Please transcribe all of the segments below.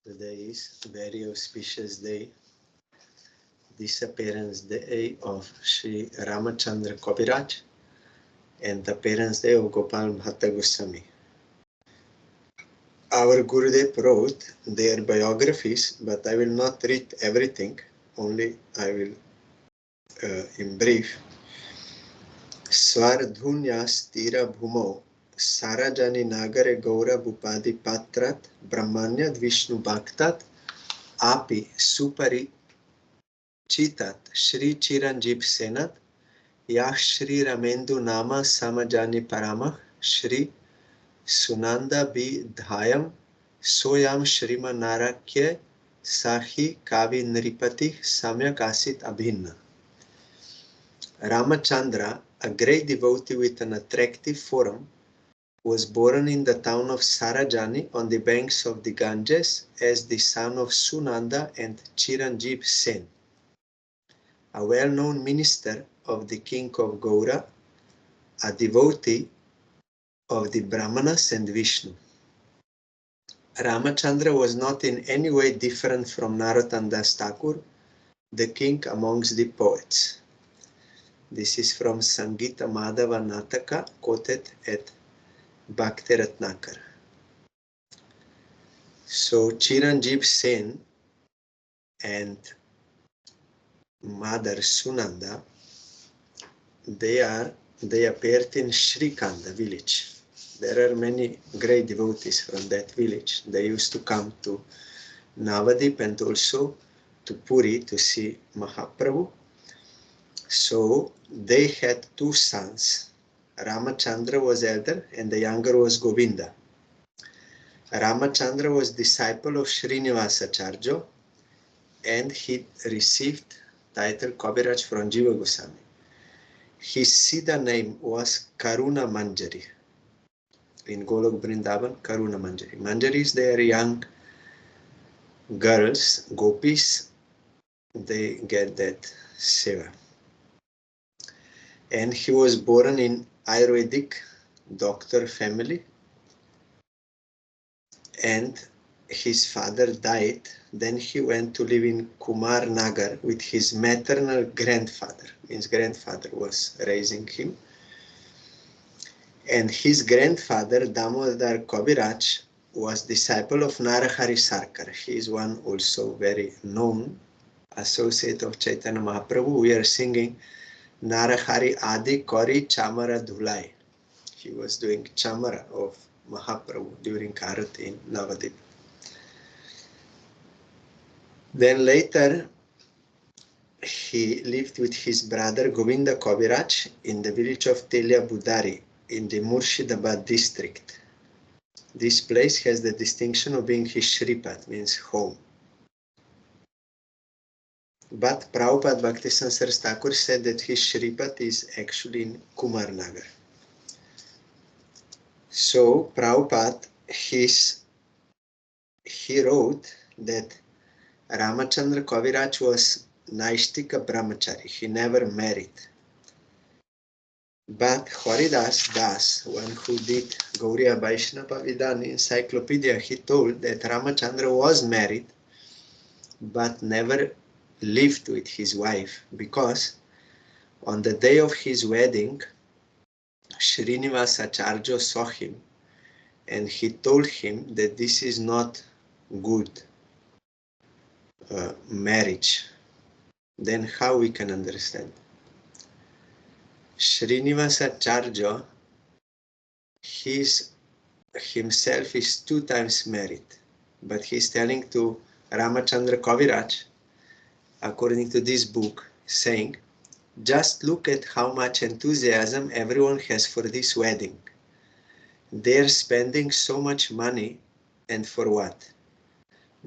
Today is a very auspicious day, Disappearance Day of Sri Ramachandra Kaviraj and the Appearance Day of Gopal Bhatta Gosvami. Our Gurudev wrote their biographies, but I will not read everything, only I will in brief. Swardhunyas tira bhumo Sarajani Nagare Gaura Bhupadi Patrat Brahmanyad Vishnu Bhaktat Api Supari Chitat Shri Chiranjeev Senat Yah Shri Ramendu Nama Samajani Parama Shri Sunanda Bi Dhayam Soyam Shrima Narakya Sahi Kavi Nripati Samyak Asit Abhinna. Ramachandra, a great devotee with an attractive form, was born in the town of Sarajani on the banks of the Ganges as the son of Sunanda and Chiranjeev Sen, a well-known minister of the king of Gaura, a devotee of the Brahmanas and Vishnu. Ramachandra was not in any way different from Narottam Das Thakur, the king amongst the poets. This is from Sangita Madhava Nataka, quoted at Bhakti Ratnakar. So Chiranjeev Sen and Mother Sunanda, they appeared in Srikanda village. There are many great devotees from that village. They used to come to Navadip and also to Puri to see Mahaprabhu. So they had two sons. Ramachandra was elder and the younger was Govinda. Ramachandra was disciple of Srinivasacharya and he received title Kaviraj from Jiva Goswami. His Siddha name was Karuna Manjari. In Golok Vrindavan, Karuna Manjari. Manjaris, they are young girls, gopis, they get that seva. And he was born in Ayurvedic doctor family and his father died. Then he went to live in Kumar Nagar with his maternal grandfather. His grandfather was raising him. And his grandfather, Damodar Kaviraj, was disciple of Narahari Sarkar. He is one also very known associate of Chaitanya Mahaprabhu. We are singing Narahari Adi Kori Chamara Dhulai. He was doing Chamara of Mahaprabhu during Arati in Navadip. Then later, he lived with his brother Govinda Kaviraj in the village of Telia Budari in the Murshidabad district. This place has the distinction of being his Shripat, means home. But Prabhupada Bhaktisiddhanta Saraswati Thakur said that his Shripat is actually in Kumar Nagar. So Prabhupada, he wrote that Ramachandra Kaviraj was Naishtika Brahmachari. He never married. But Haridas Das, one who did Gauriya Vaishnava Vidhan encyclopedia, he told that Ramachandra was married but never lived with his wife because on the day of his wedding, Srinivasacharya saw him and he told him that this is not good marriage. Then how we can understand? Srinivasacharya, himself is 2 times married, but he's telling to Ramachandra Kaviraj, according to this book, saying, just look at how much enthusiasm everyone has for this wedding. They're spending so much money, and for what?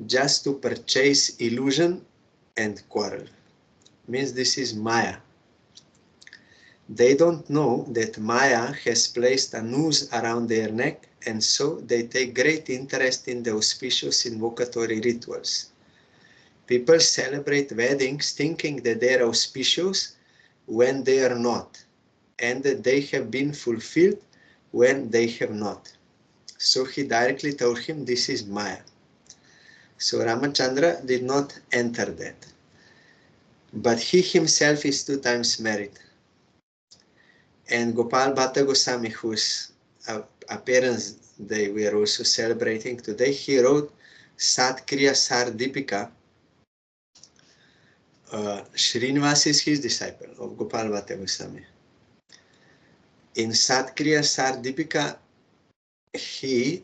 Just to purchase illusion and quarrel. Means this is Maya. They don't know that Maya has placed a noose around their neck, and so they take great interest in the auspicious invocatory rituals. People celebrate weddings thinking that they are auspicious when they are not, and that they have been fulfilled when they have not. So he directly told him this is Maya. So Ramachandra did not enter that. But he himself is 2 times married. And Gopal Bhatta Goswami, whose appearance day we are also celebrating today, he wrote Satkriya Sar Deepika. Srinivas is his disciple of Gopal Bhatta Goswami. In Satkriya Sar Deepika, he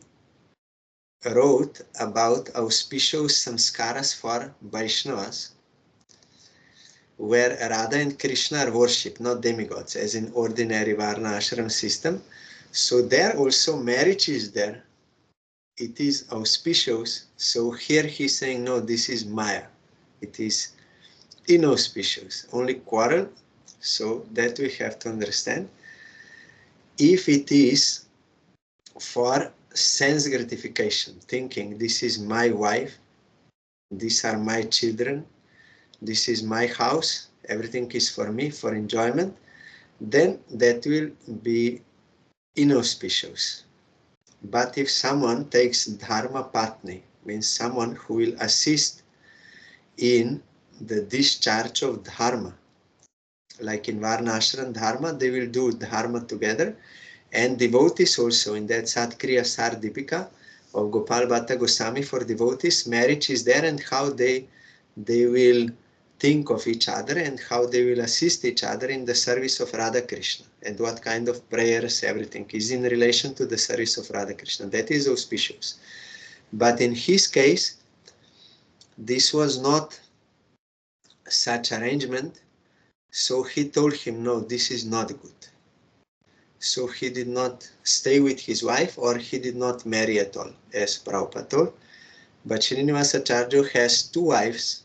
wrote about auspicious samskaras for Vaishnavas, where Radha and Krishna are worshipped, not demigods, as in ordinary Varna ashram system. So there also marriage is there. It is auspicious. So here he's saying, no, this is Maya. It is inauspicious, only quarrel. So that we have to understand. If it is for sense gratification, thinking this is my wife, these are my children, this is my house, everything is for me, for enjoyment, then that will be inauspicious. But if someone takes dharma patni, means someone who will assist in the discharge of dharma, like in Varna ashram dharma, they will do dharma together, and devotees also in that Satkriya Sar Deepika of Gopal Bhatta Goswami, for devotees, marriage is there, and how they will think of each other and how they will assist each other in the service of Radha Krishna, and what kind of prayers, everything is in relation to the service of Radha Krishna. That is auspicious. But in his case, this was not such arrangement, so he told him, no, this is not good. So he did not stay with his wife, or he did not marry at all, as Prabhupada told. But Srinivasacharya has 2 wives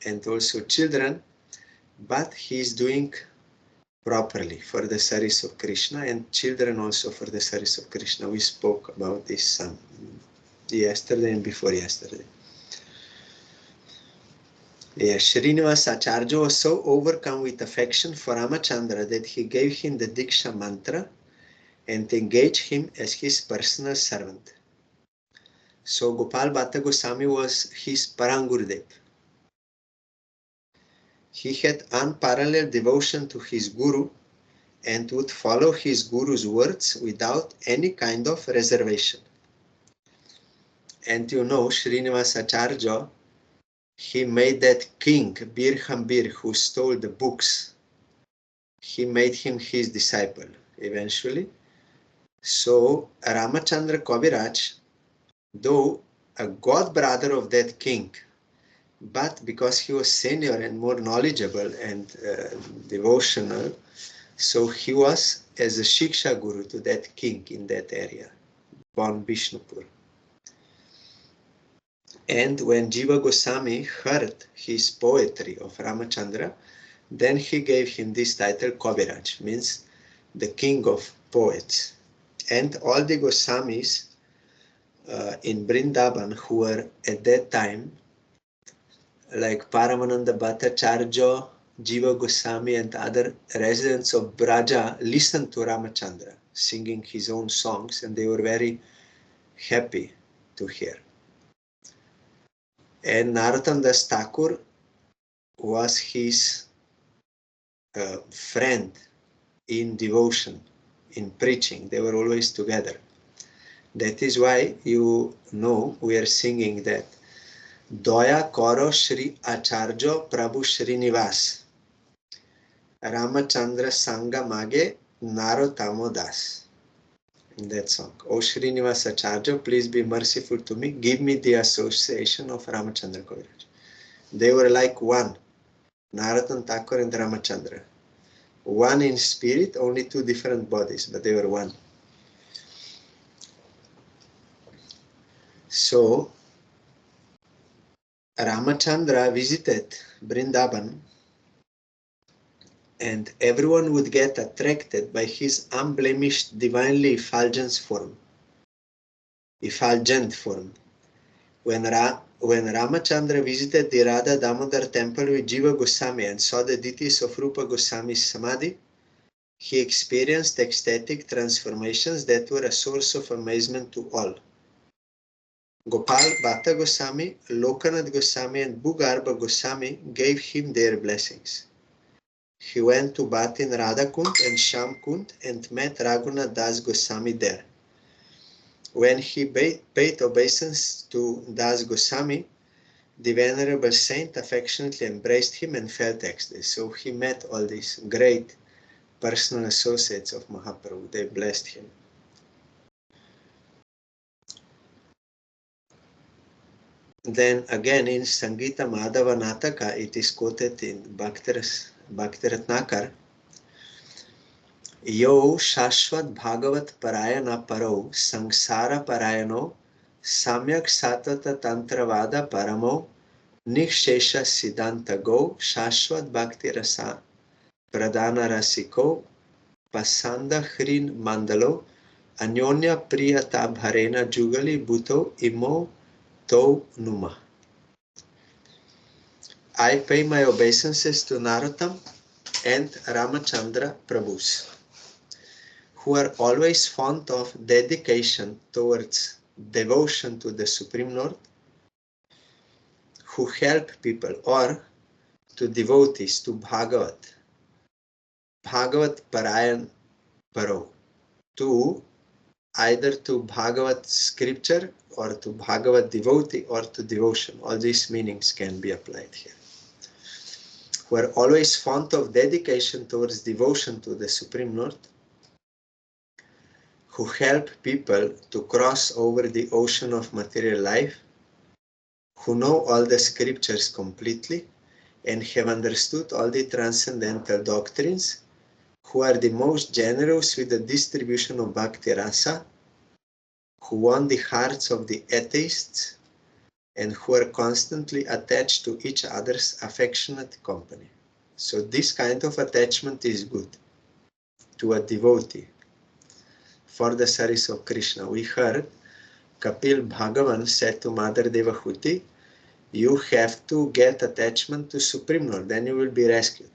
and also children, but he is doing properly for the service of Krishna, and children also for the service of Krishna. We spoke about this yesterday and before yesterday. Yes, Srinivasacharya was so overcome with affection for Ramachandra that he gave him the Diksha mantra and engaged him as his personal servant. So Gopal Bhatta Goswami was his Parangurudev. He had unparalleled devotion to his Guru and would follow his Guru's words without any kind of reservation. And you know, Srinivasacharya, he made that king, Birhambir, who stole the books, he made him his disciple eventually. So Ramachandra Kaviraj, though a god brother of that king, but because he was senior and more knowledgeable and devotional, so he was as a Shiksha Guru to that king in that area, born Vishnupur. And when Jiva Goswami heard his poetry of Ramachandra, then he gave him this title, Kaviraj, means the king of poets. And all the Goswamis in Vrindavan who were at that time, like Paramananda Bhattacharya, Jiva Goswami, and other residents of Braja, listened to Ramachandra singing his own songs, and they were very happy to hear. And Narottam Das Thakur was his friend in devotion, in preaching. They were always together. That is why, you know, we are singing that Doya Koro Shri Acharya Prabhu Srinivas Ramachandra Sangha Mage Narottamo Das. In that song, O Srinivasacharya, please be merciful to me, give me the association of Ramachandra Kaviraj. They were like one, Narottam Thakur and Ramachandra. One in spirit, only 2 different bodies, but they were one. So Ramachandra visited Vrindavan, and everyone would get attracted by his unblemished, divinely effulgent form. When Ramachandra visited the Radha Damodar temple with Jiva Goswami and saw the deities of Rupa Goswami's Samadhi, he experienced ecstatic transformations that were a source of amazement to all. Gopal, Bhatta Goswami, Lokanath Goswami and Bhugarbha Goswami gave him their blessings. He went to bath in Radhakund and Shamkund and met Raghunath Das Goswami there. When he paid obeisance to Das Goswami, the Venerable Saint affectionately embraced him and felt ecstasy. So he met all these great personal associates of Mahaprabhu. They blessed him. Then again in Sangita Madhava Nataka, it is quoted in Bhaktiratnakar, Yo Shashvat Bhagavat Parayana Paro Sangsara Parayano Samyak Satata Tantravada Paramo Nikshesha Siddhanta Go Shashvat Bhakti Rasa Pradana Rasiko Pasanda Hrin Mandalo Anyonya Priyata Bharena Jugali Bhuto Imo To Numa. I pay my obeisances to Narottam and Ramachandra Prabhus, who are always fond of dedication towards devotion to the Supreme Lord, who help people, or to devotees, to Bhagavat Parayan Paro, to either to Bhagavat scripture or to Bhagavat devotee or to devotion. All these meanings can be applied here. Who are always fond of dedication towards devotion to the Supreme Lord, who help people to cross over the ocean of material life, who know all the scriptures completely and have understood all the transcendental doctrines, who are the most generous with the distribution of bhakti rasa, who won the hearts of the atheists, and who are constantly attached to each other's affectionate company. So this kind of attachment is good to a devotee for the service of Krishna. We heard Kapil Bhagavan said to Mother Devahuti, you have to get attachment to Supreme Lord, then you will be rescued.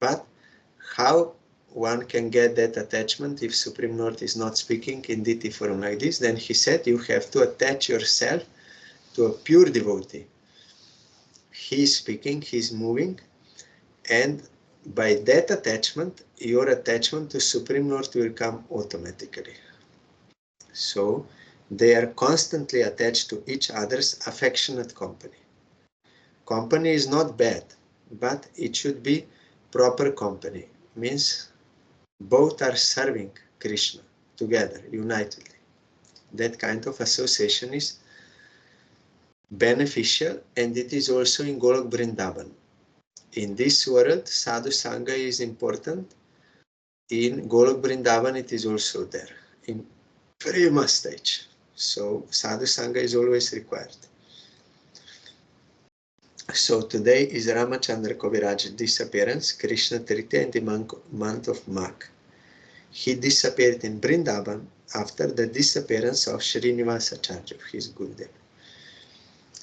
But how one can get that attachment if Supreme Lord is not speaking in Diti form like this? Then he said you have to attach yourself to a pure devotee. He is speaking, he is moving, and by that attachment, your attachment to Supreme Lord will come automatically. So they are constantly attached to each other's affectionate company. Company is not bad, but it should be proper company. Means both are serving Krishna together, unitedly. That kind of association is beneficial, and it is also in Golok Vrindavan. In this world, Sadhu Sangha is important. In Golok Vrindavan, it is also there, in Prema stage. So Sadhu Sangha is always required. So today is Ramachandra Kaviraj disappearance, Krishna Tritiya in the month of Magh. He disappeared in Vrindavan after the disappearance of Srinivasacharya, his Gurudev.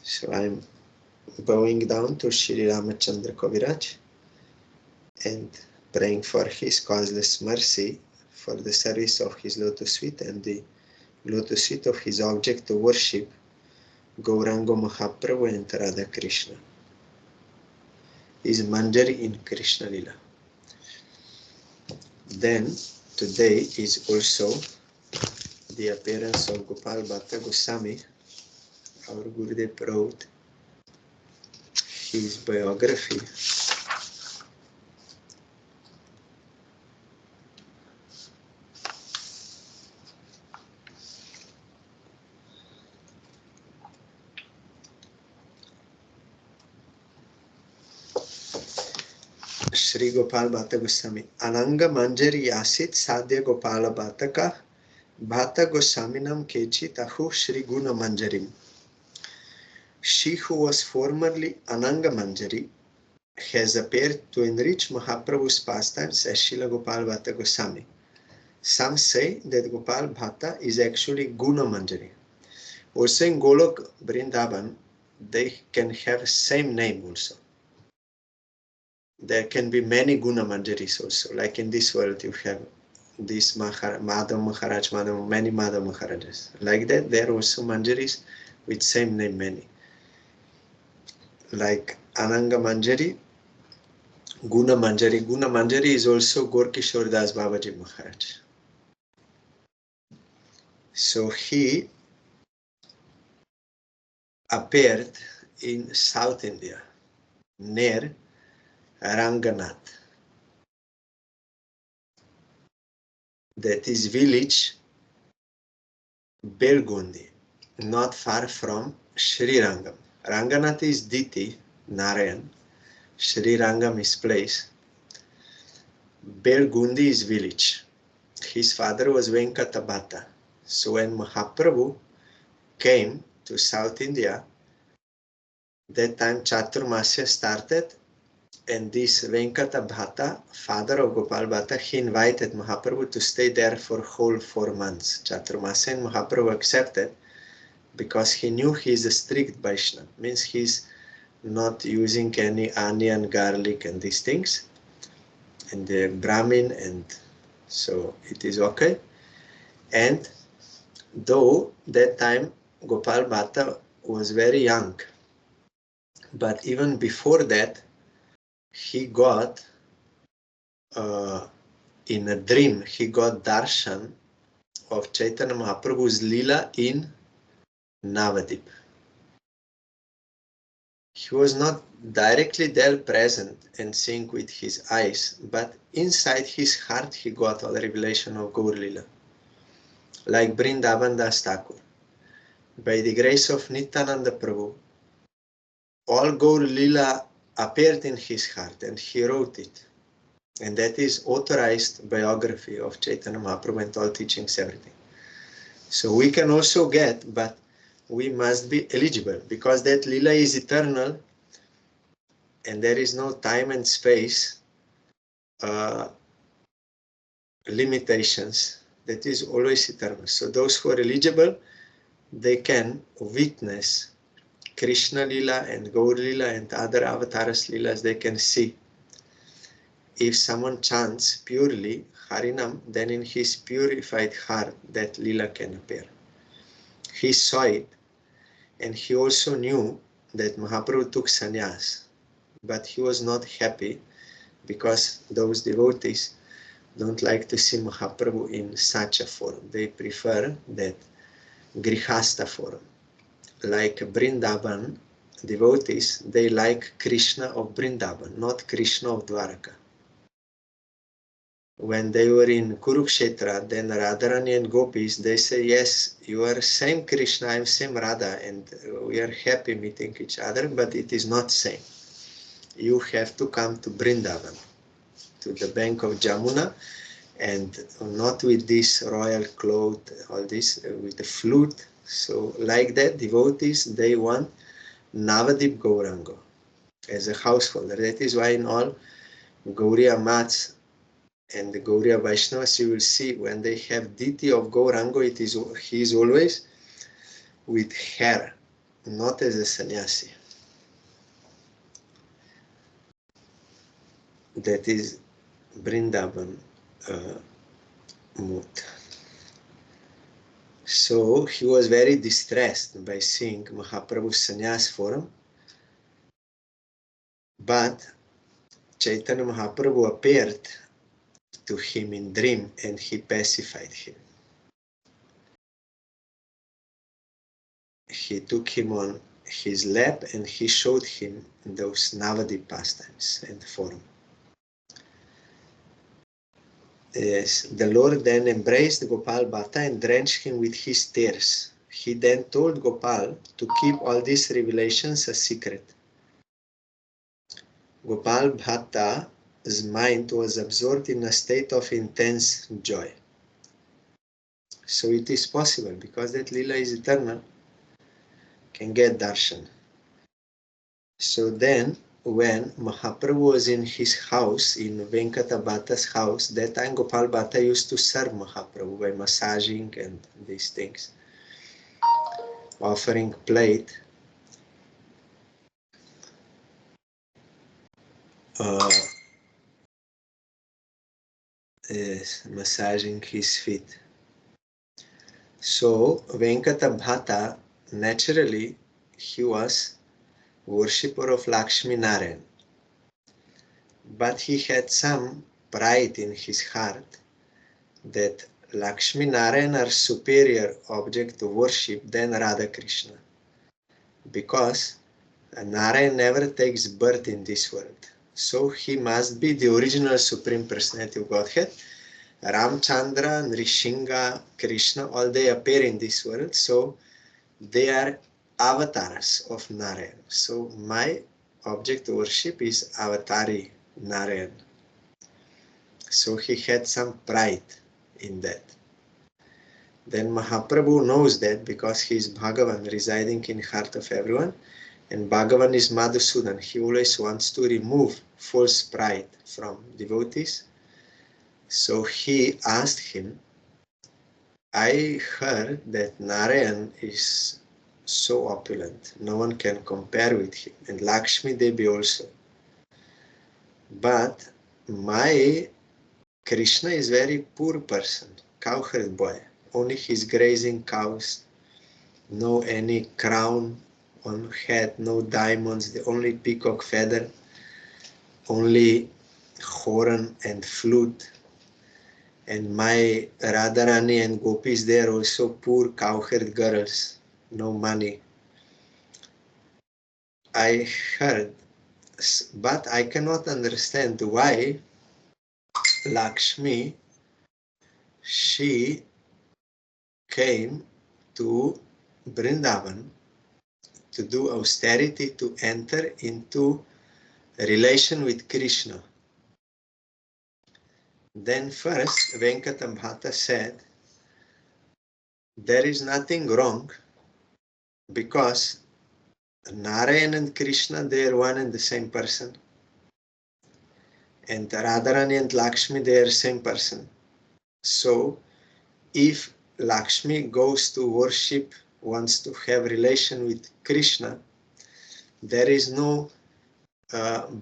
So I'm bowing down to Shri Ramachandra Kaviraj and praying for his causeless mercy for the service of his lotus feet and the lotus feet of his object of worship, Gauranga Mahaprabhu and Radha Krishna. Is Manjari in Krishna Lila. Then today is also the appearance of Gopal Bhatta Goswami. Our Gurudev wrote his biography. Shri Gopal Bhatta Goswami. Ananga Manjari Yasit Sadhya Gopala Bhattaka Bhatta Goswaminam Kechit Ahu Shri Guna Manjarim. She who was formerly Ananga Manjari has appeared to enrich Mahaprabhu's pastimes as Srila Gopal Bhatta Goswami. Some say that Gopal Bhatta is actually Guna Manjari. Also in Golok Vrindavan, they can have same name also. There can be many Guna Manjaris also, like in this world you have this Madan Maharaj, many Madan Maharajas. Like that, there are also Manjaris with same name, many. Like Ananga Manjari, Guna Manjari. Guna Manjari is also Gorkishore Das Babaji Maharaj. So he appeared in South India, near Ranganath. That is village Belgundi, not far from Sri Rangam. Ranganath is Diti, Narayan. Sri Rangam is place. Belgundi is village. His father was Venkata Bhatta. So when Mahaprabhu came to South India, that time Chaturmasya started, and this Venkata Bhatta, father of Gopal Bhatta, he invited Mahaprabhu to stay there for whole 4 months. Chaturmasya, and Mahaprabhu accepted because he knew he is a strict Vaishnava, means he's not using any onion, garlic, and these things, and the Brahmin, and so it is okay. And though that time Gopal Bhatta was very young, but even before that, he got in a dream, he got darshan of Chaitanya Mahaprabhu's lila in Navadip. He was not directly there present and seeing with his eyes, but inside his heart he got all the revelation of Gaur Lila. Like Vrindavan Das Thakur. By the grace of Nityananda Prabhu, all Gaur Lila appeared in his heart and he wrote it. And that is authorized biography of Chaitanya Mahaprabhu and all teachings, everything. So we can also get, but we must be eligible because that Lila is eternal and there is no time and space limitations. That is always eternal. So those who are eligible, they can witness Krishna Lila and Gaur Lila and other avatars Lilas. They can see. If someone chants purely Harinam, then in his purified heart that Lila can appear. He saw it, and he also knew that Mahaprabhu took sannyas, but he was not happy because those devotees don't like to see Mahaprabhu in such a form. They prefer that Grihastha form. Like Vrindavan devotees, they like Krishna of Vrindavan, not Krishna of Dwaraka. When they were in Kurukshetra, then Radharani and Gopis, they say, yes, you are same Krishna, I am same Radha, and we are happy meeting each other, but it is not same. You have to come to Vrindavan, to the bank of Jamuna, and not with this royal cloth, all this, with the flute. So like that, devotees, they want Navadip Gaurango as a householder. That is why in all Gauriya Mats and the Gauriya Vaishnavas, you will see when they have deity of Gaurango, he is always with hair, not as a sannyasi. That is Vrindavan mood. So he was very distressed by seeing Mahaprabhu's sannyas form, but Chaitanya Mahaprabhu appeared to him in dream and he pacified him. He took him on his lap and he showed him those Navadip pastimes and form. Yes, the Lord then embraced Gopal Bhatta and drenched him with his tears. He then told Gopal to keep all these revelations a secret. Gopal Bhatta's mind was absorbed in a state of intense joy. So it is possible, because that Lila is eternal, can get darshan. So then, when Mahaprabhu was in his house, in Venkata Bhatta's house, that time Gopal Bhatta used to serve Mahaprabhu by massaging and these things, offering plate. Yes, massaging his feet. So Venkata Bhatta, naturally, he was worshipper of Lakshmi Narayan. But he had some pride in his heart that Lakshmi Narayan are superior object to worship than Radha Krishna. Because Narayan never takes birth in this world. So he must be the original Supreme Personality of Godhead. Ramachandra, Nrishinga, Krishna, all they appear in this world. So they are avatars of Narayan. So my object of worship is Avatari Narayan. So he had some pride in that. Then Mahaprabhu knows that because he is Bhagavan residing in the heart of everyone, and Bhagavan is Madhusudan. He always wants to remove false pride from devotees. So he asked him, I heard that Narayan is so opulent, no one can compare with him, and Lakshmi Devi also. But my Krishna is very poor person, cowherd boy. Only he's grazing cows, no any crown on head, no diamonds, the only peacock feather, only horn and flute. And my Radharani and Gopis, they are also poor cowherd girls, no money. I heard, but I cannot understand why Lakshmi, she came to Vrindavan to do austerity, to enter into a relation with Krishna. Then first Venkata Bhatta said, there is nothing wrong because Narayan and Krishna, they are one and the same person. And Radharani and Lakshmi, they are same person. So if Lakshmi goes to worship, wants to have relation with Krishna, there is no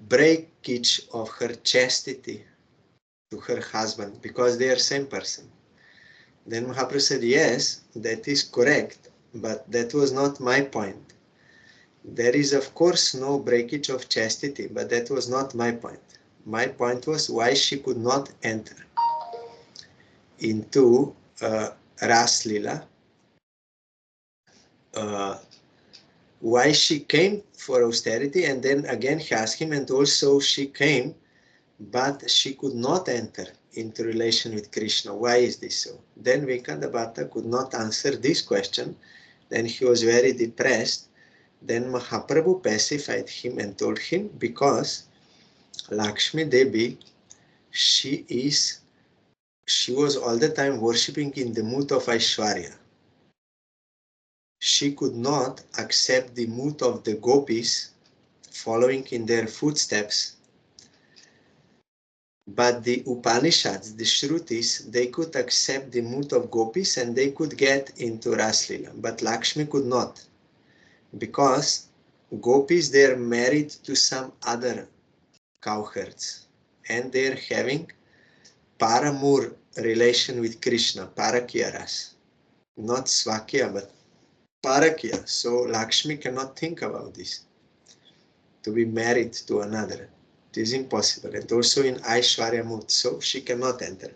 breakage of her chastity to her husband because they are same person. Then Mahaprabhu said, yes, that is correct, but that was not my point. There is of course no breakage of chastity, but that was not my point. My point was why she could not enter into Ras Lila, why she came for austerity, and then again he asked him, and also she came, but she could not enter into relation with Krishna. Why is this so? Then Venkata Bhatta could not answer this question. Then he was very depressed. Then Mahaprabhu pacified him and told him, because Lakshmi Devi, she was all the time worshipping in the mood of Aishwarya. She could not accept the mood of the gopis following in their footsteps. But the Upanishads, the Shrutis, they could accept the mood of gopis and they could get into Raslila. But Lakshmi could not, because gopis, they are married to some other cowherds and they are having paramour relation with Krishna, parakya ras, not svakya but parakya. So Lakshmi cannot think about this, to be married to another. It is impossible, and also in Aishwarya mood, so she cannot enter.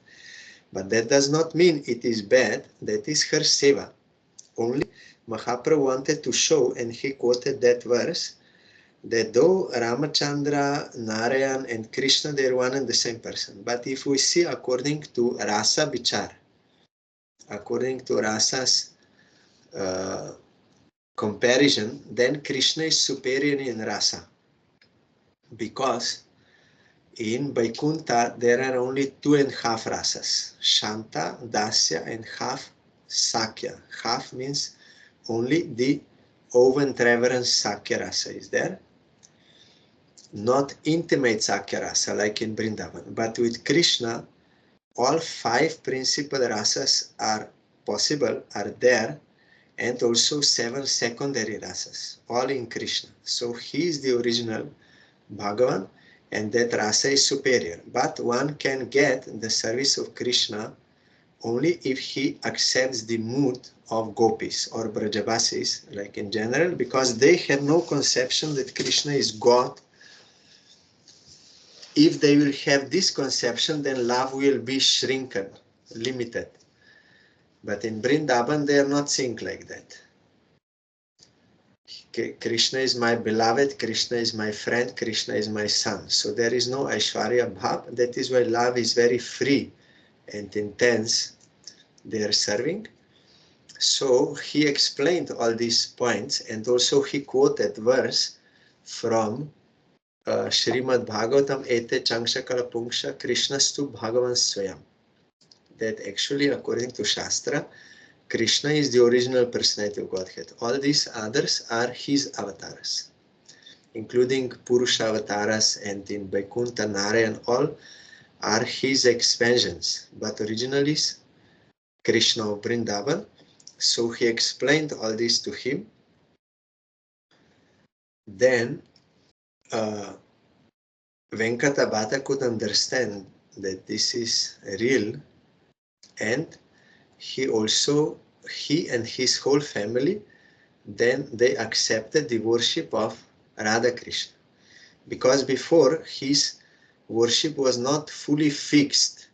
But that does not mean it is bad, that is her seva. Only Mahaprabhu wanted to show, and he quoted that verse, that though Ramachandra, Narayan and Krishna, they are one and the same person. But if we see according to Rasa Vichar, according to Rasa's comparison, then Krishna is superior in Rasa. Because in Vaikuntha, there are only 2.5 rasas, Shanta, Dasya, and half Sakya. Half means only the awe and reverence Sakya rasa is there, not intimate Sakya rasa like in Vrindavan. But with Krishna, all 5 principal rasas are possible, are there, and also 7 secondary rasas, all in Krishna. So he is the original Bhagavan, and that rasa is superior. But one can get the service of Krishna only if he accepts the mood of gopis or brajabasis, like in general, because they have no conception that Krishna is God. If they will have this conception, then love will be shrinken, limited. But in Vrindavan, they are not seeing like that. Krishna is my beloved, Krishna is my friend, Krishna is my son. So there is no Aishwarya Bhav. That is why love is very free and intense. They are serving. So he explained all these points, and also he quoted verse from Srimad Bhagavatam Ete Changshakala Punksha Krishnastu Bhagavan Swayam. That actually, according to Shastra, Krishna is the original personality of Godhead. All these others are his avatars, including Purusha avatars, and in Vaikuntha, Narayan, all are his expansions. But originally is Krishna of Vrindavan. So he explained all this to him. Then Venkata Bhatta could understand that this is real, and he and his whole family, then they accepted the worship of Radha Krishna. Because before, his worship was not fully fixed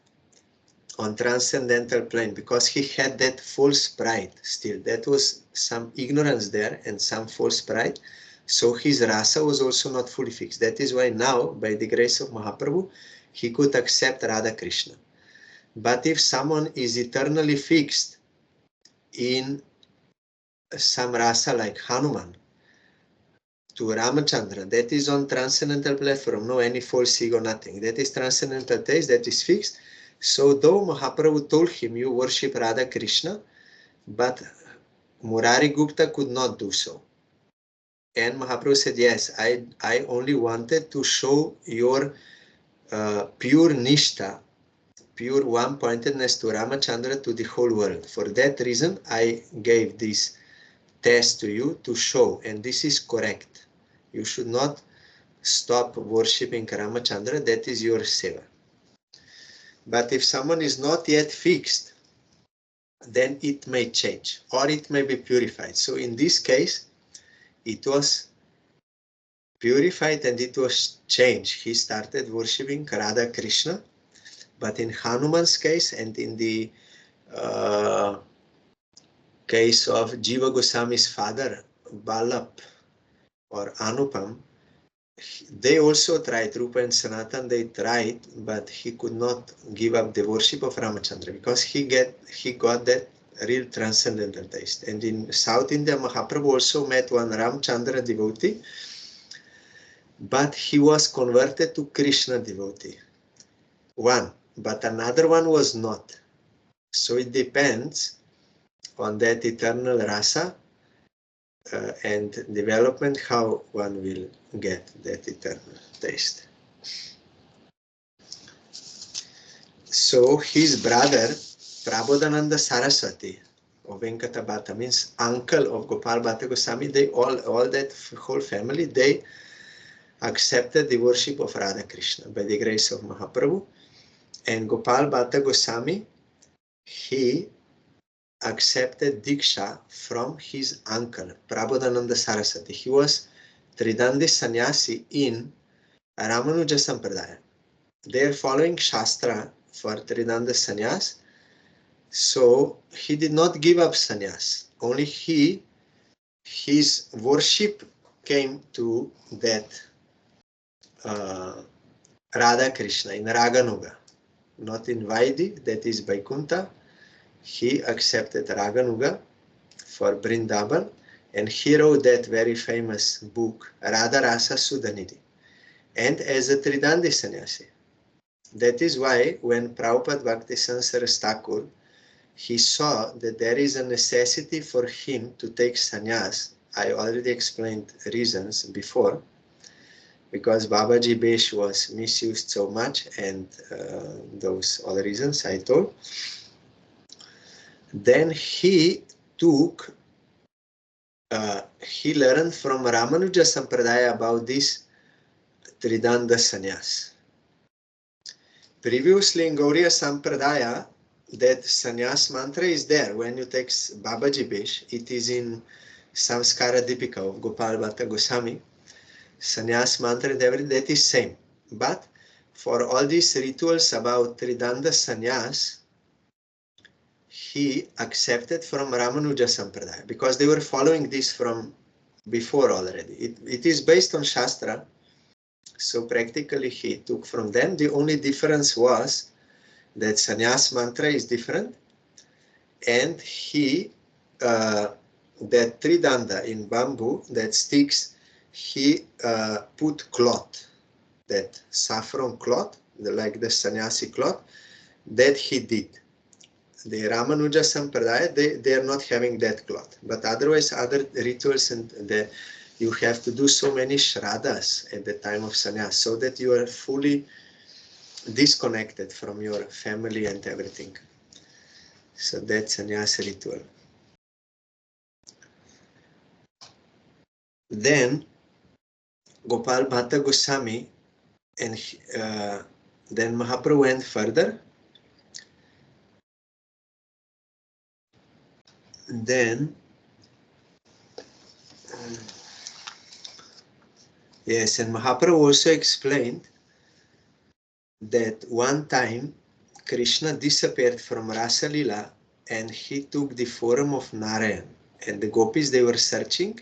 on transcendental plane, because he had that false pride still. That was some ignorance there and some false pride. So his rasa was also not fully fixed. That is why now, by the grace of Mahaprabhu, he could accept Radha Krishna. But if someone is eternally fixed in some rasa like Hanuman to Ramachandra, that is on transcendental platform, no any false ego, nothing. That is transcendental taste, that is fixed. So though Mahaprabhu told him, you worship Radha Krishna, but Murari Gupta could not do so. And Mahaprabhu said, yes, I only wanted to show your pure nishta, pure one-pointedness to Ramachandra to the whole world. For that reason, I gave this test to you to show, and this is correct. You should not stop worshipping Ramachandra, that is your seva. But if someone is not yet fixed, then it may change, or it may be purified. So in this case, it was purified and it was changed. He started worshipping Radha Krishna. But in Hanuman's case and in the case of Jiva Goswami's father, Balap or Anupam, they also tried, Rupa and Sanatan, they tried, but he could not give up the worship of Ramachandra because he got that real transcendental taste. And in South India, Mahaprabhu also met one Ramachandra devotee, but he was converted to Krishna devotee. One, but another one was not. So it depends on that eternal rasa and development, how one will get that eternal taste. So his brother, Prabodhananda Saraswati of Venkata Bhatta, means uncle of Gopal Bhatta Goswami, they all that whole family, they accepted the worship of Radha Krishna by the grace of Mahaprabhu. And Gopal Bhatta Goswami, he accepted Diksha from his uncle, Prabodhananda Saraswati. He was Tridandi Sannyasi in Ramanuja Sampradaya. They are following Shastra for Tridanda Sannyas. So he did not give up sannyas. Only his worship came to that Radha Krishna in Raganuga, not in Vaidi, that is Vaikuntha. He accepted Raganuga for Vrindavan, and he wrote that very famous book, Radha Rasa Sudhanidhi, and as a Tridandi sannyasi. That is why when Prabhupada Bhakti Sansara Thakur, he saw that there is a necessity for him to take sannyas. I already explained reasons before, because Babaji Besh was misused so much, and those other reasons I told. Then he took, he learned from Ramanuja Sampradaya about this Tridanda Sannyas. Previously in Gauriya Sampradaya, that sannyas mantra is there. When you take Babaji Besh, it is in Samskara Dipika of Gopal Bhatta Goswami. Sannyas mantra and everything, that is same. But for all these rituals about Tridanda Sannyas, he accepted from Ramanuja Sampradaya because they were following this from before already. It is based on Shastra, so practically he took from them. The only difference was that sannyas mantra is different, and that tridanda in bamboo, that sticks, he put cloth, that saffron cloth, like the sannyasi cloth, that he did. The Ramanuja Sampradaya, they are not having that cloth, but otherwise other rituals, and you have to do so many shraddhas at the time of sannyas, so that you are fully disconnected from your family and everything. So that's sannyas ritual. Then Gopal Bhatta Goswami and then Mahaprabhu went further. Then yes, and Mahaprabhu also explained that one time Krishna disappeared from Rasa Lila and he took the form of Narayan, and the gopis, they were searching.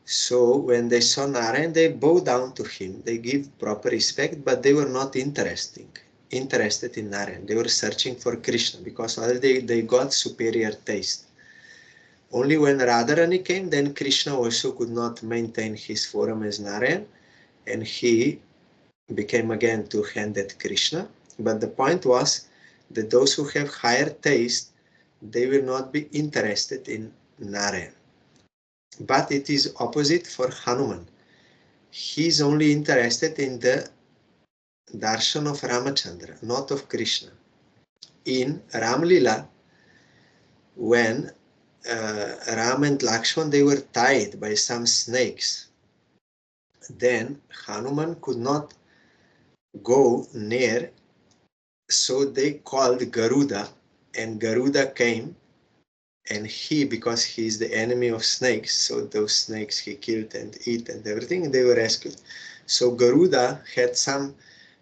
So when they saw Narayan, they bowed down to him, they give proper respect, but they were not interested in Narayan. They were searching for Krishna because already they got superior taste. Only when Radharani came, then Krishna also could not maintain his form as Narayan, and he became again two-handed Krishna. But the point was that those who have higher taste, they will not be interested in Narayan. But it is opposite for Hanuman. He is only interested in the darshan of Ramachandra, not of Krishna. In Ramlila, when Ram and Lakshman, they were tied by some snakes, then Hanuman could not go near, so they called Garuda, and Garuda came, and because he is the enemy of snakes, so those snakes he killed and ate and everything, and they were rescued. So Garuda had some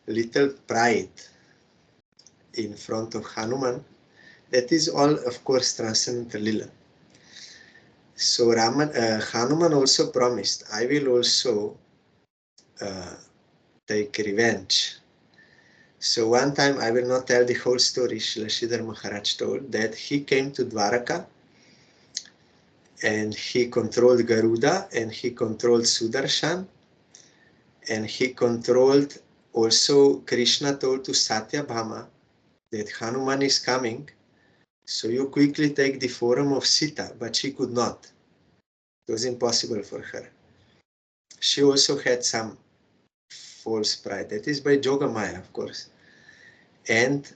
little pride in front of Hanuman. That is all, of course, transcendental lila. So Hanuman also promised, I will also take revenge. So one time, I will not tell the whole story, Srila Maharaj told that he came to Dwaraka and he controlled Garuda and he controlled Sudarshan and he controlled also, Krishna told to Satyabhama that Hanuman is coming, so you quickly take the form of Sita, but she could not. It was impossible for her. She also had some false pride. That is by Jogamaya, of course. And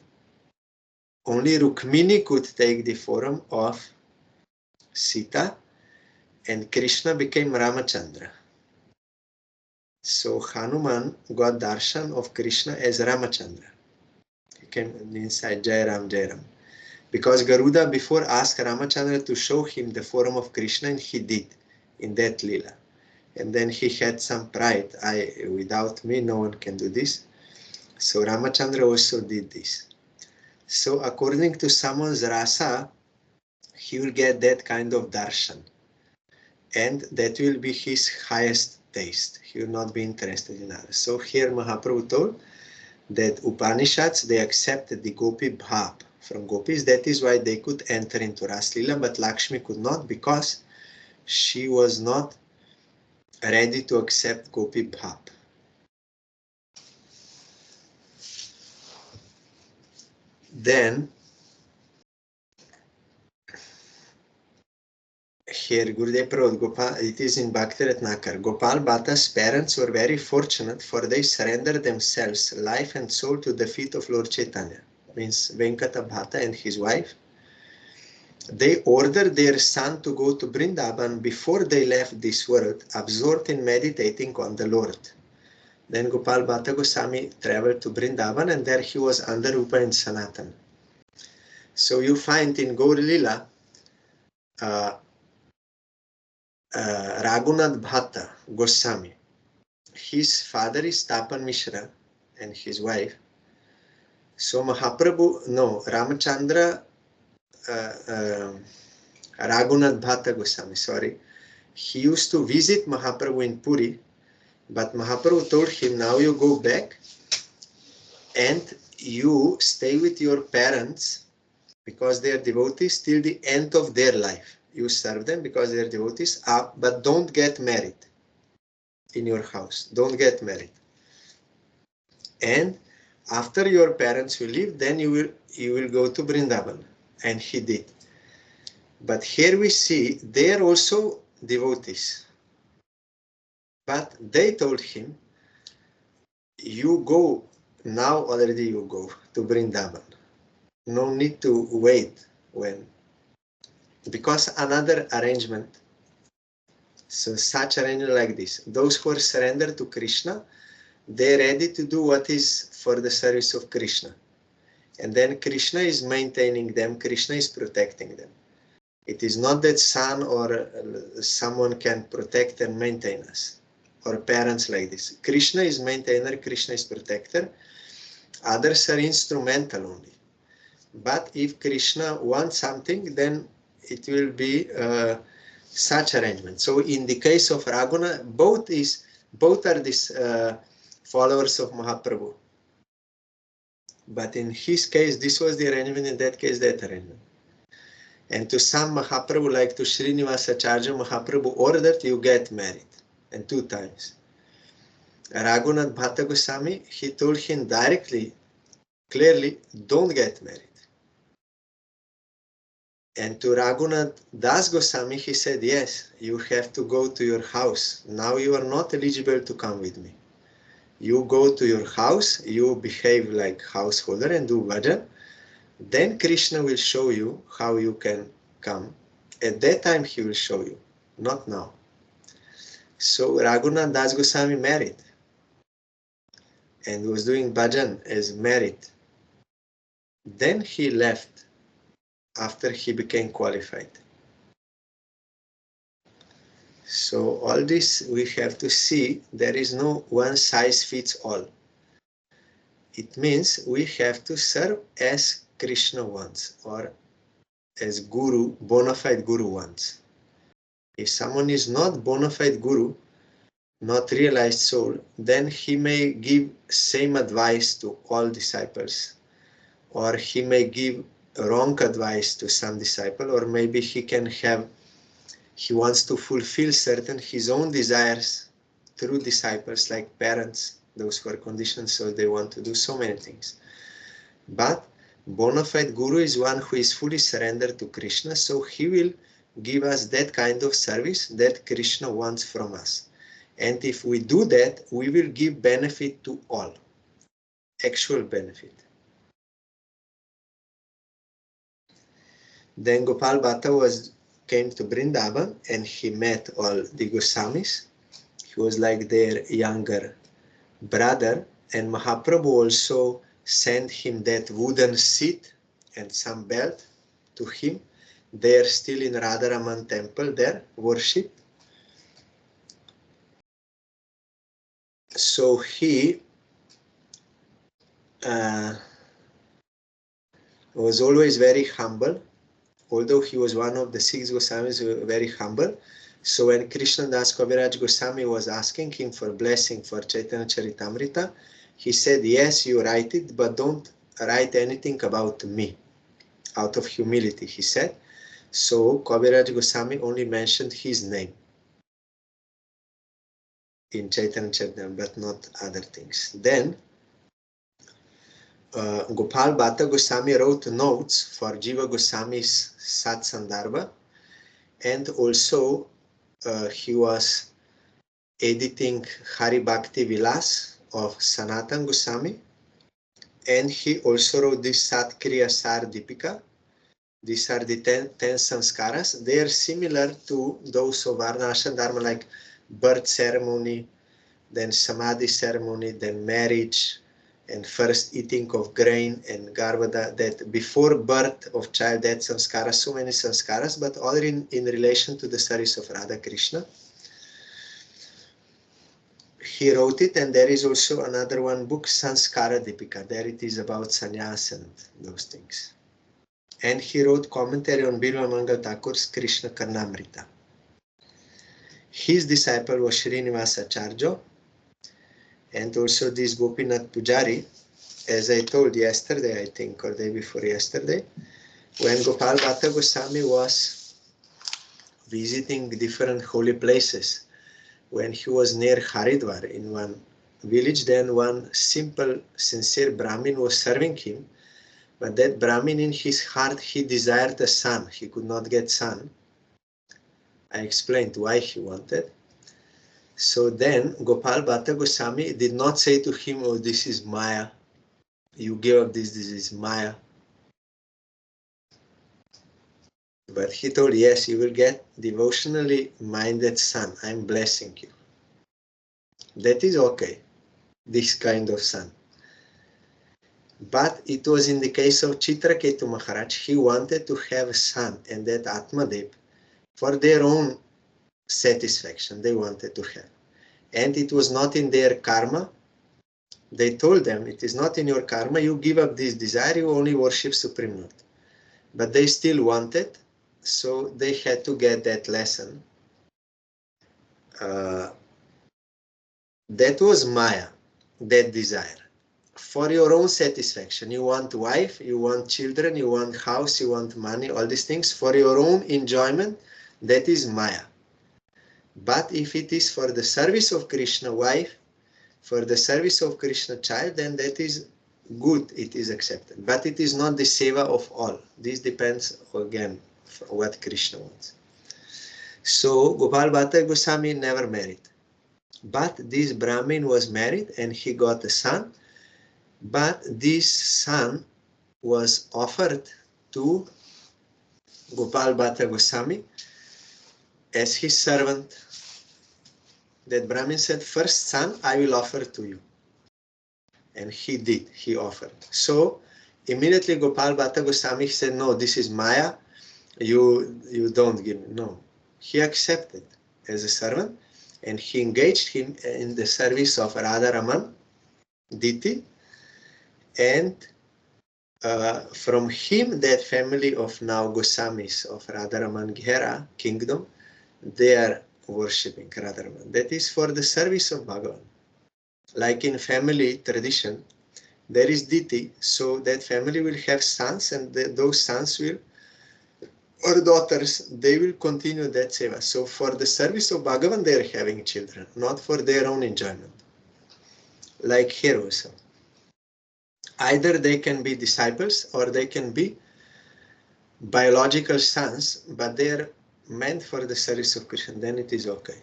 only Rukmini could take the form of Sita, and Krishna became Ramachandra. So Hanuman got darshan of Krishna as Ramachandra. He came inside Jai Ram, Jai Ram. Because Garuda before asked Ramachandra to show him the form of Krishna, and he did in that lila. And then he had some pride. Without me, no one can do this. So Ramachandra also did this. So according to someone's rasa, he will get that kind of darshan. And that will be his highest taste. He will not be interested in others. So here Mahaprabhu told that Upanishads, they accepted the Gopi Bhav from Gopis. That is why they could enter into Ras Lila, but Lakshmi could not, because she was not ready to accept Gopi Bhav. Then here Gurudev Prabhupada, Gopal, it is in Bhakti Ratnakar. Gopal Bhatta's parents were very fortunate, for they surrendered themselves, life and soul, to the feet of Lord Chaitanya. Means Venkata Bhatta and his wife. They ordered their son to go to Vrindavan before they left this world, absorbed in meditating on the Lord. Then Gopal Bhatta Goswami traveled to Vrindavan, and there he was under Rupa and Sanatan. So you find in Gaur Lila, Raghunath Bhatta Goswami, his father is Tapan Mishra and his wife. So Mahaprabhu, no, Ramachandra, Raghunath Bhatta Goswami, sorry, he used to visit Mahaprabhu in Puri, but Mahaprabhu told him, now you go back and you stay with your parents because they are devotees till the end of their life. You serve them because they are devotees, but don't get married in your house. Don't get married. And after your parents will leave, then you will go to Vrindavan. And he did. But here we see they are also devotees. But they told him, you go, now already you go to Vrindavan. No need to wait when. Because another arrangement, so such arrangement like this, those who are surrendered to Krishna, they're ready to do what is for the service of Krishna. And then Krishna is maintaining them, Krishna is protecting them. It is not that son or someone can protect and maintain us, or parents like this. Krishna is maintainer, Krishna is protector. Others are instrumental only. But if Krishna wants something, then it will be such arrangement. So in the case of Raghunath, both are these followers of Mahaprabhu. But in his case, this was the arrangement, in that case, that arrangement. And to some Mahaprabhu, like to Srinivasacharya, Mahaprabhu ordered you get married, and 2 times. Raghunath Bhatta Goswami, he told him directly, clearly, don't get married. And to Raghunath Das Goswami, he said, yes, you have to go to your house. Now you are not eligible to come with me. You go to your house, you behave like householder and do bhajan. Then Krishna will show you how you can come. At that time he will show you, not now. So Raghunath Das Goswami married and was doing bhajan as married. Then he left after he became qualified. So all this we have to see, there is no one size fits all. It means we have to serve as Krishna wants, or as Guru, bona fide Guru wants. If someone is not bona fide Guru, not realized soul, then he may give same advice to all disciples, or he may give wrong advice to some disciple, or maybe he wants to fulfill certain his own desires through disciples, like parents, those who are conditioned, so they want to do so many things. But bona fide Guru is one who is fully surrendered to Krishna, so he will give us that kind of service that Krishna wants from us. And if we do that, we will give benefit to all, actual benefit. Then Gopal Bhatta came to Vrindavan and he met all the Goswamis. He was like their younger brother, and Mahaprabhu also sent him that wooden seat and some belt to him. They are still in Radharaman temple there, worship. So he was always very humble. Although he was one of the 6 Goswamis, very humble. So when Krishna Das Kaviraj Goswami was asking him for blessing for Chaitanya Charitamrita, he said, yes, you write it, but don't write anything about me. Out of humility, he said. So Kaviraj Goswami only mentioned his name in Chaitanya Charitamrita, but not other things. Then Gopal Bhatta Goswami wrote notes for Jiva Goswami's Sat Sandarbha, and also he was editing Hari Bhakti Vilas of Sanatan Goswami, and he also wrote this Sat Kriya Sar Dipika. These are the 10 sanskaras. They are similar to those of Varnashram Dharma, like birth ceremony, then Samadhi ceremony, then marriage, and first eating of grain and Garbhada, that before birth of child, that samskaras, so many samskaras, but all in relation to the service of Radha Krishna. He wrote it, and there is also another one book, Sanskara Dipika. There it is about sannyas and those things. And he wrote commentary on Bilva Mangal Thakur's Krishna Karnamrita. His disciple was Srinivasa Acharya, and also this Gopinath Pujari, as I told yesterday, I think, or day before yesterday, when Gopal Bhatta Goswami was visiting different holy places, when he was near Haridwar in one village, then one simple, sincere Brahmin was serving him, but that Brahmin in his heart, he desired a son. He could not get son. I explained why he wanted. So then Gopal Bhatta Goswami did not say to him, oh, this is Maya. You give up this is Maya. But he told, yes, you will get devotionally minded son. I'm blessing you. That is okay, this kind of son. But it was in the case of Chitraketu Maharaj, he wanted to have a son, and that Atmadev, for their own satisfaction, they wanted to have. And it was not in their karma. They told them, it is not in your karma, you give up this desire, you only worship Supreme Lord. But they still wanted, so they had to get that lesson. That was Maya, that desire. For your own satisfaction, you want wife, you want children, you want house, you want money, all these things, for your own enjoyment, that is Maya. But if it is for the service of Krishna wife, for the service of Krishna child, then that is good, it is accepted. But it is not the seva of all. This depends, again, what Krishna wants. So Gopal Bhatta Goswami never married. But this Brahmin was married and he got a son. But this son was offered to Gopal Bhatta Goswami as his servant. That Brahmin said, first son I will offer to you. And he did, he offered. So immediately Gopal Bhatta Goswami said, no, this is Maya, you don't give me. No. He accepted as a servant and he engaged him in the service of Radha Raman, Diti, and from him, that family of now Goswamis of Radharaman Ghera kingdom, they are worshipping Radharaman. That is for the service of Bhagavan. Like in family tradition, there is Diti, so that family will have sons, and those sons will, or daughters, they will continue that seva. So for the service of Bhagavan, they are having children, not for their own enjoyment. Like here also. Either they can be disciples or they can be biological sons, but they are meant for the service of Krishna, then it is okay.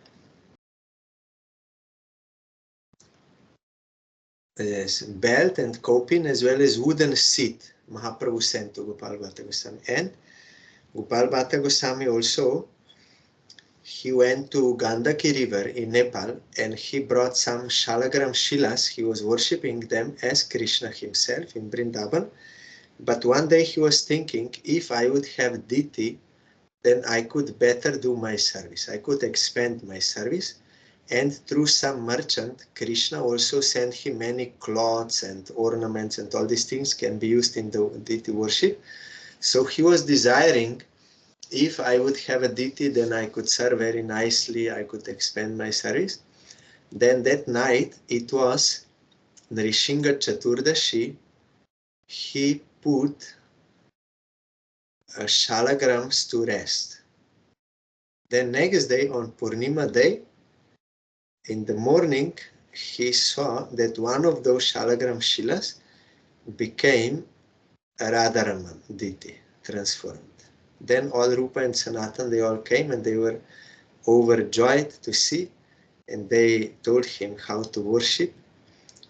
Yes, belt and coping as well as wooden seat, Mahaprabhu sent to Gopal Bhatta Goswami. And Gopal Bhatta Goswami also, he went to Gandaki river in Nepal and he brought some Shalagram Shilas. He was worshipping them as Krishna himself in Vrindavan. But one day he was thinking, if I would have Diti, then I could better do my service. I could expand my service. And through some merchant, Krishna also sent him many cloths and ornaments, and all these things can be used in the deity worship. So he was desiring, if I would have a deity, then I could serve very nicely, I could expand my service. Then that night, it was Nrishinga Chaturdashi, he put shalagrams to rest. Then next day, on Purnima day, in the morning, he saw that one of those Shalagram Shilas became a Radharaman deity, transformed. Then all Rupa and Sanatan, they all came and they were overjoyed to see, and they told him how to worship.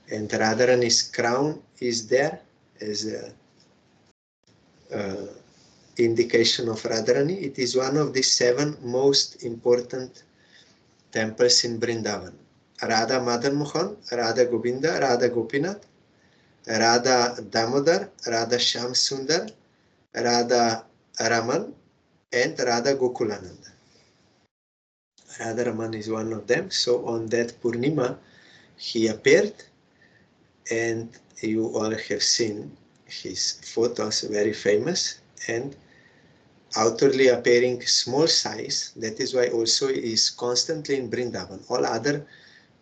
And Radharani's crown is there as a indication of Radharani. It is one of the 7 most important temples in Vrindavan. Radha Madan Mohan, Radha Govinda, Radha Gopinath, Radha Damodar, Radha Shyam Sundar, Radha Raman, and Radha Gokulananda. Radha Raman is one of them. So on that Purnima, he appeared, and you all have seen his photos, very famous, and outwardly appearing small size. That is why also he is constantly in Vrindavan.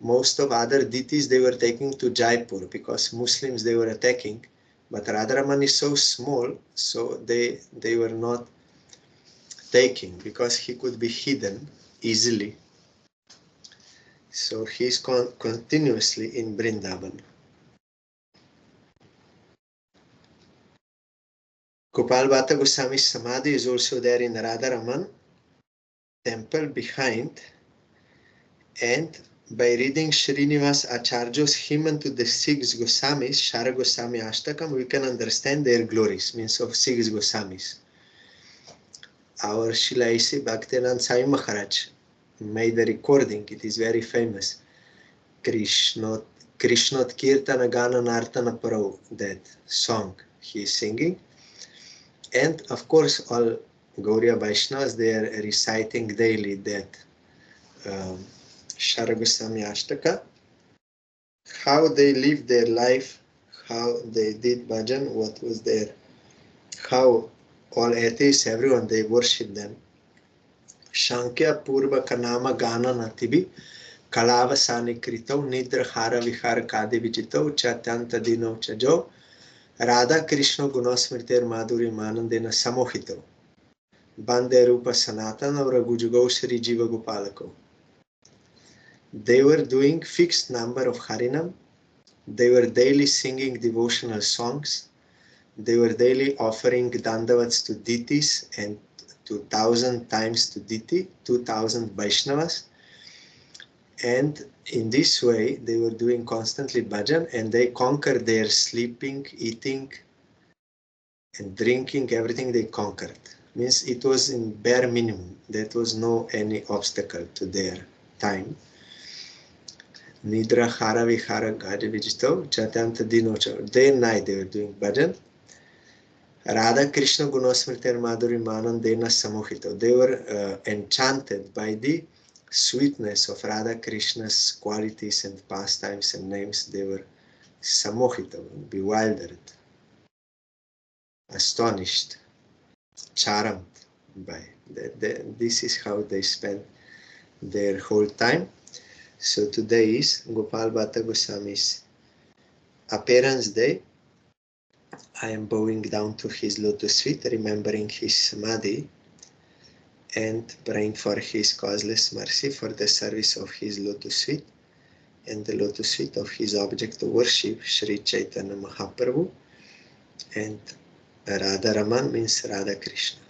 Most of other deities they were taking to Jaipur because Muslims they were attacking, but Radharaman is so small, so they were not taking because he could be hidden easily. So he is continuously in Vrindavan. Gopal Bhatta Goswami's Samadhi is also there in Radharaman temple behind, and by reading Srinivas Acharya's hymn to the six Goswamis, Shara Goswami Ashtakam, we can understand their glories, means of six Goswamis. Our Srila A.C. Bhaktivedanta Swami Maharaj made a recording, it is very famous. Krishnot Kirtana Gana Nartana Parau, that song he is singing. And of course, all Gauriya Vaishnavas, they are reciting daily that Shara Goswami Ashtaka, how they lived their life, how they did bhajan, what was their, how all atheists, everyone, they worship them. Shankya Purva Kanama Gana Natibi, Kalavasani Kritau, Nidra Hara Vihara Kadi Vijitau, Chatyanta Dino Chajo, Radha Krishna Gunosmriter Madhuri Manandena Samohito, Bande Rupa Sanatana Ragujugau Sri Jiva Gopalako. They were doing fixed number of Harinam. They were daily singing devotional songs. They were daily offering dandavats to deities and 2,000 times to deity, 2,000 Vaishnavas. And in this way, they were doing constantly bhajan, and they conquered their sleeping, eating, and drinking, everything they conquered. Means it was in bare minimum. There was no any obstacle to their time. Nidra Hara Vihara Gaja Vijito, Chatanta Dinocha. Day and night they were doing bhajan. Radha Krishna Gunosmriter Madhuri Manandena Samohito. They were enchanted by the sweetness of Radha Krishna's qualities and pastimes and names. They were Samohito, bewildered, astonished, charmed by that. This is how they spent their whole time. So today is Gopal Bhatta Goswami's appearance day. I am bowing down to his lotus feet, remembering his samadhi and praying for his causeless mercy for the service of his lotus feet and the lotus feet of his object of worship, Sri Chaitanya Mahaprabhu, and Radha Raman means Radha Krishna.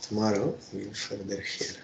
Tomorrow we will further hear.